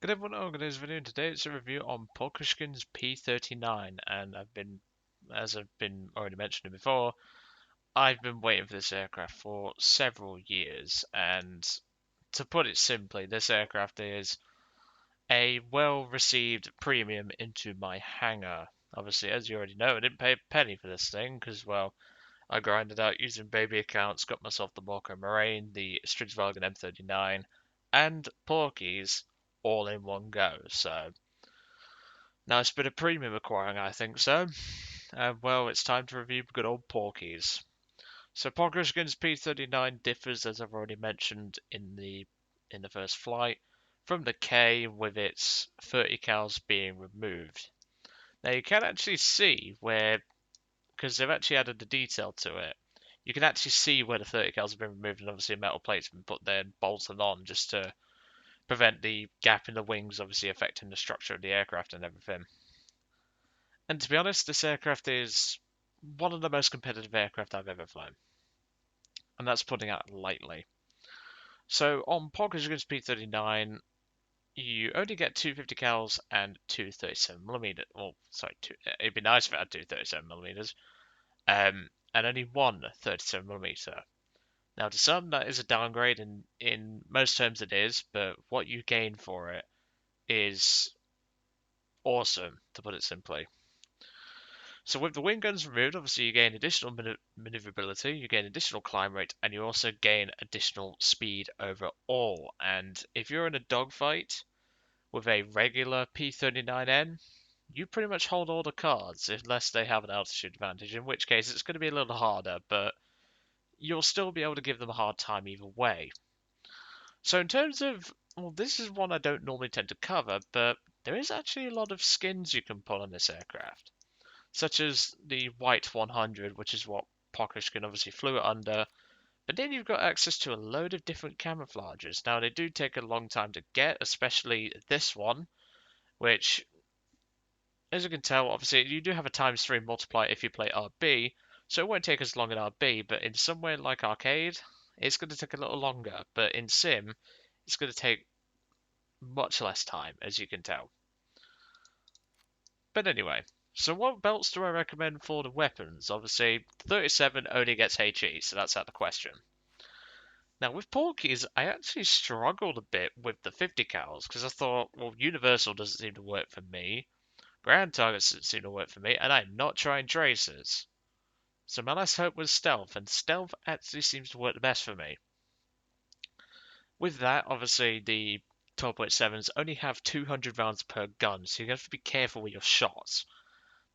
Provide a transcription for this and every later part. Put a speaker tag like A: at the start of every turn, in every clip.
A: Good everyone, welcome to this video. Today it's a review on Pokryshkins P-39, and as I've been already mentioned before, I've been waiting for this aircraft for several years, and to put it simply, this aircraft is a well-received premium into my hangar. Obviously, as you already know, I didn't pay a penny for this thing, because, well, I grinded out using baby accounts, got myself the Morco Moraine, the Stridsvagen M39, and Porkies all in one go. So now it's been a premium acquiring, I think so. Well, it's time to review good old Porkies. So Pokryshkins P-39 differs, as I've already mentioned in the first flight, from the K with its 30 cals being removed. Now you can actually see where, because they've actually added the detail to it, you can actually see where the 30 cals have been removed, and obviously a metal plate's been put there and bolted on just to prevent the gap in the wings obviously affecting the structure of the aircraft and everything. And to be honest, this aircraft is one of the most competitive aircraft I've ever flown, and that's putting it lightly. So on Pokryshkins P-39, you only get two 50 cals and two 37mm. Well, sorry, it'd be nice if it had two 37mm, and only one 37mm. Now, to some, that is a downgrade, and in most terms it is, but what you gain for it is awesome, to put it simply. So with the wing guns removed, obviously you gain additional maneuverability, you gain additional climb rate, and you also gain additional speed overall. And if you're in a dogfight with a regular P-39N, you pretty much hold all the cards, unless they have an altitude advantage, in which case it's going to be a little harder, but you'll still be able to give them a hard time either way. So in terms of, well, this is one I don't normally tend to cover, but there is actually a lot of skins you can put on this aircraft, such as the White 100, which is what Pokryshkin obviously flew it under. But then you've got access to a load of different camouflages. Now, they do take a long time to get, especially this one, which, as you can tell, obviously you do have a times 3 multiplier if you play RB, so it won't take as long in RB, but in somewhere like Arcade, it's going to take a little longer. But in Sim, it's going to take much less time, as you can tell. But anyway, so what belts do I recommend for the weapons? Obviously, 37 only gets HE, so that's out of the question. Now, with Porkies, I actually struggled a bit with the 50 cals because I thought, well, Universal doesn't seem to work for me, Ground Targets doesn't seem to work for me, and I'm not trying Tracers. So my last hope was Stealth, and Stealth actually seems to work the best for me. With that, obviously, the 12.7s only have 200 rounds per gun, so you have to be careful with your shots.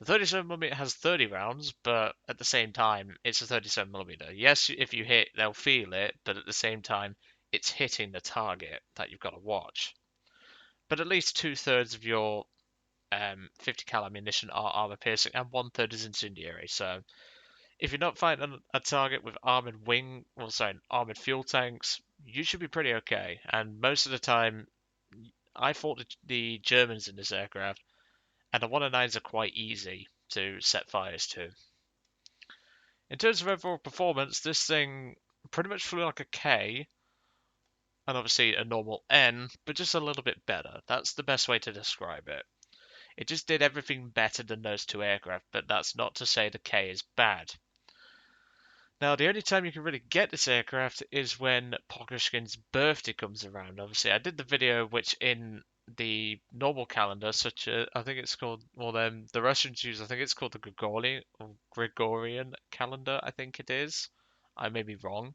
A: The 37mm has 30 rounds, but at the same time, it's a 37mm. Yes, if you hit, they'll feel it, but at the same time, it's hitting the target that you've got to watch. But at least two-thirds of your 50 cal ammunition are armor piercing, and one-third is incendiary. So if you're not fighting a target with armored fuel tanks, you should be pretty okay. And most of the time, I fought the Germans in this aircraft, and the 109s are quite easy to set fires to. In terms of overall performance, this thing pretty much flew like a K, and obviously a normal N, but just a little bit better. That's the best way to describe it. It just did everything better than those two aircraft, but that's not to say the K is bad. Now, the only time you can really get this aircraft is when Pokryshkin's birthday comes around. Obviously, I did the video which in the normal calendar, such as I think it's called, well, the Russians use, I think it's called the Gregorian calendar, I think it is. I may be wrong.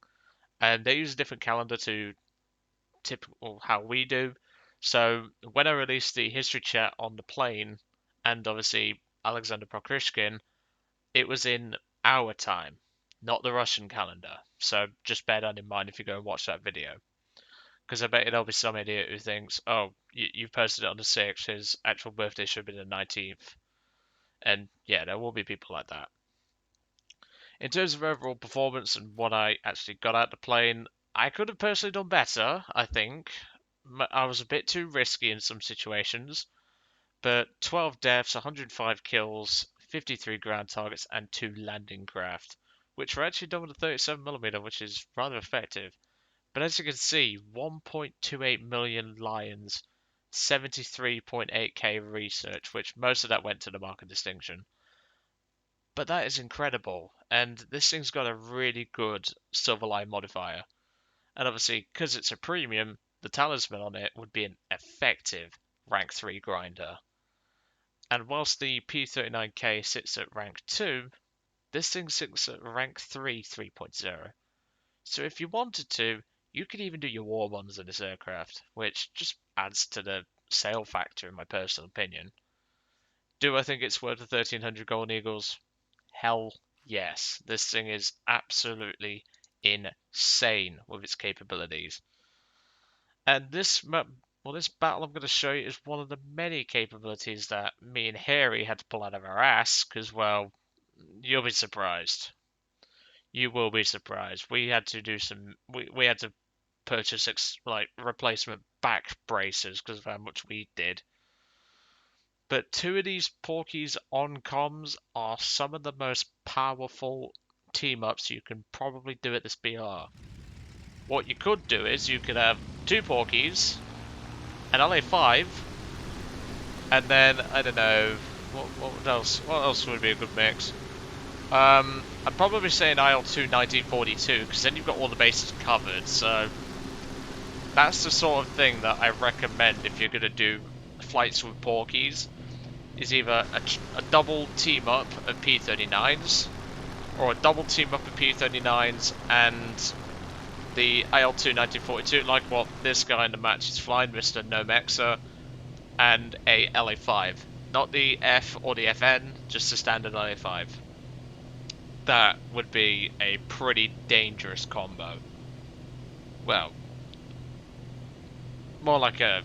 A: And they use a different calendar to typical how we do. So when I released the history chat on the plane, and obviously Alexander Pokryshkin, it was in our time, not the Russian calendar. So just bear that in mind if you go and watch that video. Because I bet there'll be some idiot who thinks, oh, you've posted it on the 6th, his actual birthday should be the 19th. And yeah, there will be people like that. In terms of overall performance and what I actually got out the plane, I could have personally done better, I think. I was a bit too risky in some situations, but 12 deaths, 105 kills, 53 ground targets, and 2 landing craft, which were actually done with a 37mm, which is rather effective. But as you can see, 1.28 million lions 73.8k research, which most of that went to the mark of distinction. But that is incredible, and this thing's got a really good Silverline modifier. And obviously, because it's a premium, the talisman on it would be an effective rank 3 grinder. And whilst the P39K sits at rank 2, this thing sits at rank 3 3.0. So if you wanted to, you could even do your war bombs in this aircraft, which just adds to the sale factor in my personal opinion. Do I think it's worth the 1300 Golden Eagles? Hell yes. This thing is absolutely insane with its capabilities. And this battle I'm going to show you is one of the many capabilities that me and Harry had to pull out of our ass, because, well, you'll be surprised. You will be surprised. We had to do some. We had to purchase replacement back braces because of how much we did. But two of these porkies on comms are some of the most powerful team ups you can probably do at this BR. What you could do is you could have two porkies, an LA5, and then I don't know what else. What else would be a good mix? I'd probably say an IL-2 1942 because then you've got all the bases covered. So that's the sort of thing that I recommend if you're gonna do flights with porkies. Is either a double team up of P-39s or a double team up of P-39s and the IL-2 1942, like what this guy in the match is flying, Mr. Nomexa, and a LA5. Not the F or the FN, just the standard LA5. That would be a pretty dangerous combo. Well, more like a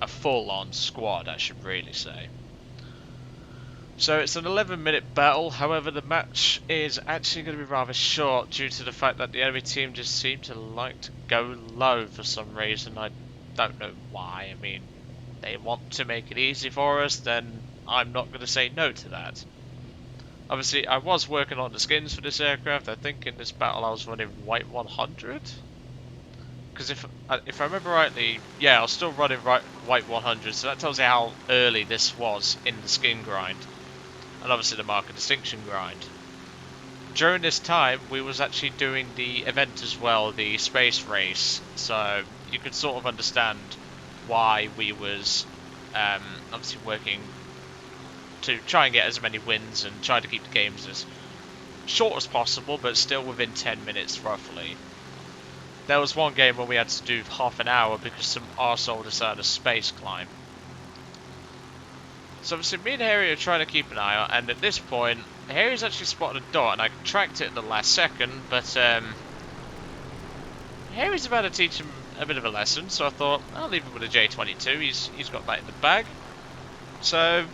A: full-on squad, I should really say. So it's an 11-minute battle, however the match is actually going to be rather short due to the fact that the enemy team just seem to like to go low for some reason. I don't know why. I mean, they want to make it easy for us, then I'm not going to say no to that. Obviously, I was working on the skins for this aircraft. I think in this battle I was running white 100. Because if I remember rightly, yeah, I was still running white 100, so that tells you how early this was in the skin grind. And obviously the mark of distinction grind. During this time, we was actually doing the event as well, the space race, so you could sort of understand why we was obviously working to try and get as many wins and try to keep the games as short as possible, but still within 10 minutes roughly. There was one game where we had to do half an hour because some arsehole decided to space climb. So obviously me and Harry are trying to keep an eye out, and at this point, Harry's actually spotted a dot, and I tracked it at the last second, but Harry's about to teach him a bit of a lesson, so I thought, I'll leave him with a J22, he's got that in the bag. So,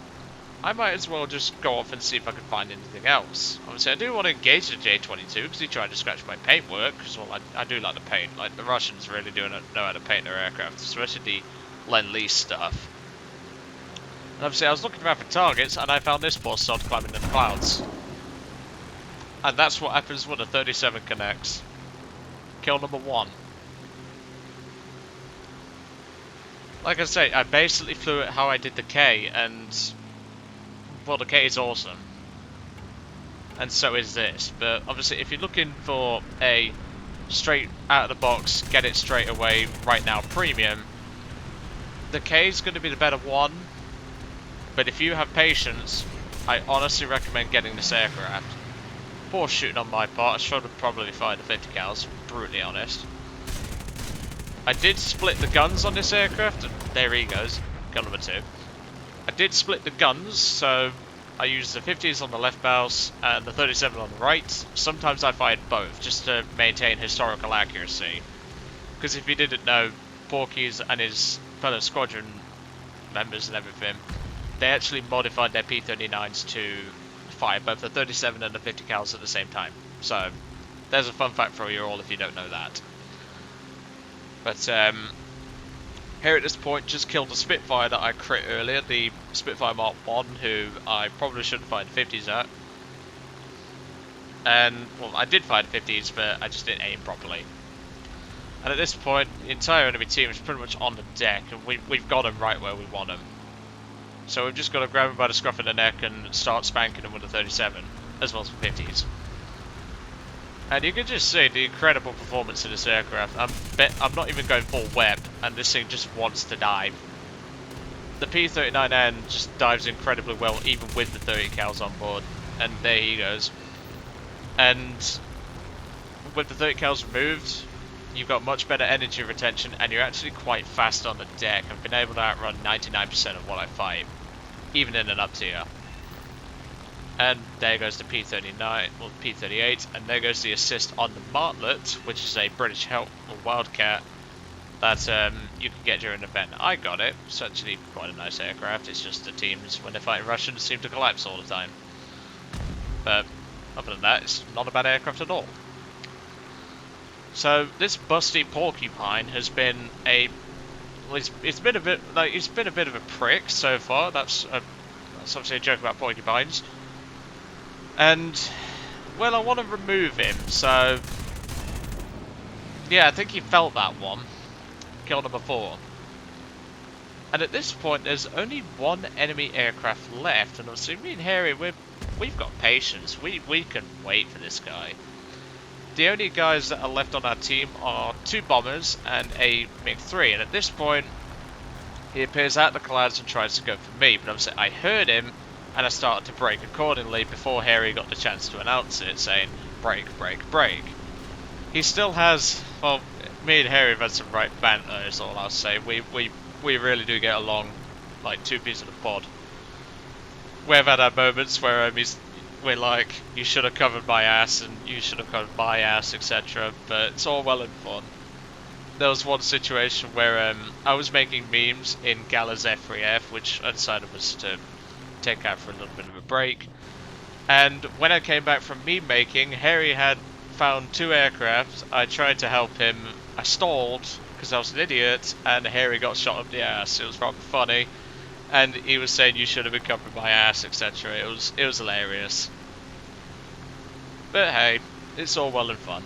A: I might as well just go off and see if I can find anything else. Obviously I do want to engage the J22, because he tried to scratch my paintwork, because well, I do like to paint, like the Russians really do know how to paint their aircraft, especially the Lend-Lease stuff. And obviously I was looking around for targets, and I found this poor sod climbing in the clouds. And that's what happens when a 37 connects. Kill number 1. Like I say, I basically flew it how I did the K, and well, the K is awesome. And so is this. But obviously if you're looking for a straight out of the box, get it straight away, right now premium, the K is going to be the better one. But if you have patience, I honestly recommend getting this aircraft. Poor shooting on my part, I should have probably fired the 50 cals, brutally honest. I did split the guns on this aircraft, and there he goes, gun number 2. I did split the guns, so I used the 50s on the left bows and the 37 on the right. Sometimes I fired both, just to maintain historical accuracy. Because if you didn't know, Porky's and his fellow squadron members and everything, they actually modified their P-39s to fire both the 37 and the 50 cals at the same time. So, there's a fun fact for you all if you don't know that. But, here at this point, just killed the Spitfire that I crit earlier, the Spitfire Mark 1, who I probably shouldn't fire the 50s at. And, well, I did fire the 50s, but I just didn't aim properly. And at this point, the entire enemy team is pretty much on the deck, and we've got them right where we want them. So we've just got to grab them by the scruff of the neck and start spanking them with the 37, as well as the 50s. And you can just see the incredible performance of this aircraft. I'm not even going full web, and this thing just wants to dive. The P-39N just dives incredibly well, even with the 30 cals on board. And there he goes. And with the 30 cals removed, you've got much better energy retention, and you're actually quite fast on the deck. I've been able to outrun 99% of what I fight, even in an up tier. And there goes the P-39, or P-38, and there goes the assist on the Martlet, which is a British Wildcat that you can get during an event. I got it. It's actually quite a nice aircraft. It's just the teams, when they're fighting Russians, seem to collapse all the time. But other than that, it's not a bad aircraft at all. So this busty porcupine has been well, it's been a bit of a prick so far. That's obviously a joke about porcupines. And well, I want to remove him. So yeah, I think he felt that one. Killed him before. And at this point, there's only one enemy aircraft left, and obviously me and Harry, we've got patience. We can wait for this guy. The only guys that are left on our team are 2 bombers and a MiG-3, and at this point, he appears out the clouds and tries to go for me, but obviously I heard him, and I started to brake accordingly before Harry got the chance to announce it, saying, brake, brake, brake. He still has, well, me and Harry have had some right banter, is all I'll say. We really do get along like 2 peas in a pod. We've had our moments where we're like, you should have covered my ass and you should have covered my ass, etc. But it's all well and fun. There was one situation where I was making memes in Gala's F3F, which I decided was to take out for a little bit of a break. And when I came back from meme making, Harry had found 2 aircraft. I tried to help him. I stalled because I was an idiot, and Harry got shot up the ass. It was rather funny, and he was saying you should have been covering my ass, etc. It was hilarious. But hey, it's all well and fun.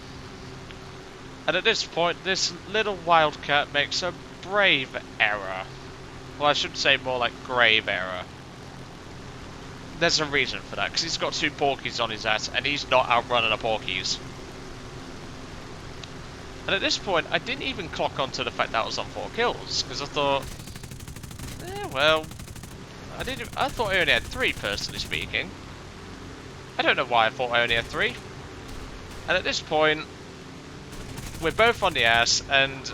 A: And at this point, this little wildcat makes a brave error. Well, I should say more like grave error. There's a reason for that, because he's got 2 porkies on his ass, and he's not outrunning the porkies. And at this point, I didn't even clock onto the fact that I was on 4 kills, because I thought, well, I thought I only had 3, personally speaking. I don't know why I thought I only had 3. And at this point, we're both on the ass, and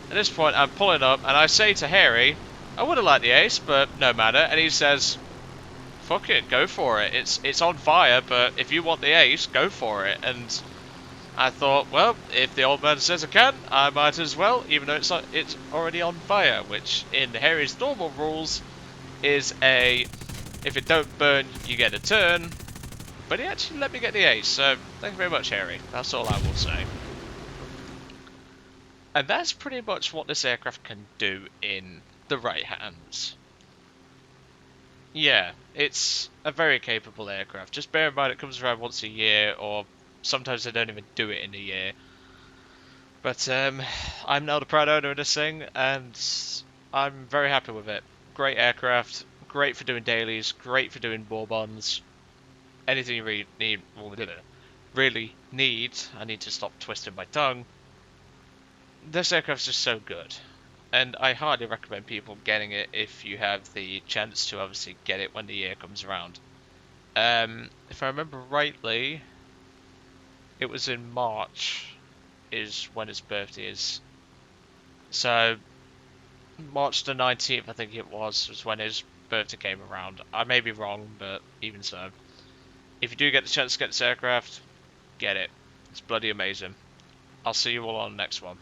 A: at this point, I'm pulling up, and I say to Harry, I would have liked the ace, but no matter. And he says, fuck it, go for it. It's on fire, but if you want the ace, go for it. And I thought, well, if the old man says I can, I might as well, even though it's already on fire, which in Harry's normal rules is if it don't burn, you get a turn. But he actually let me get the ace, so thank you very much, Harry. That's all I will say. And that's pretty much what this aircraft can do in the right hands. Yeah, it's a very capable aircraft. Just bear in mind it comes around once a year, or sometimes they don't even do it in a year. But I'm now the proud owner of this thing, and I'm very happy with it. Great aircraft, great for doing dailies, great for doing war bonds. Anything you really need, I need to stop twisting my tongue. This aircraft's just so good. And I highly recommend people getting it if you have the chance to obviously get it when the year comes around. If I remember rightly, it was in March is when his birthday is. So, March the 19th I think it was when his birthday came around. I may be wrong, but even so. If you do get the chance to get this aircraft, get it. It's bloody amazing. I'll see you all on the next one.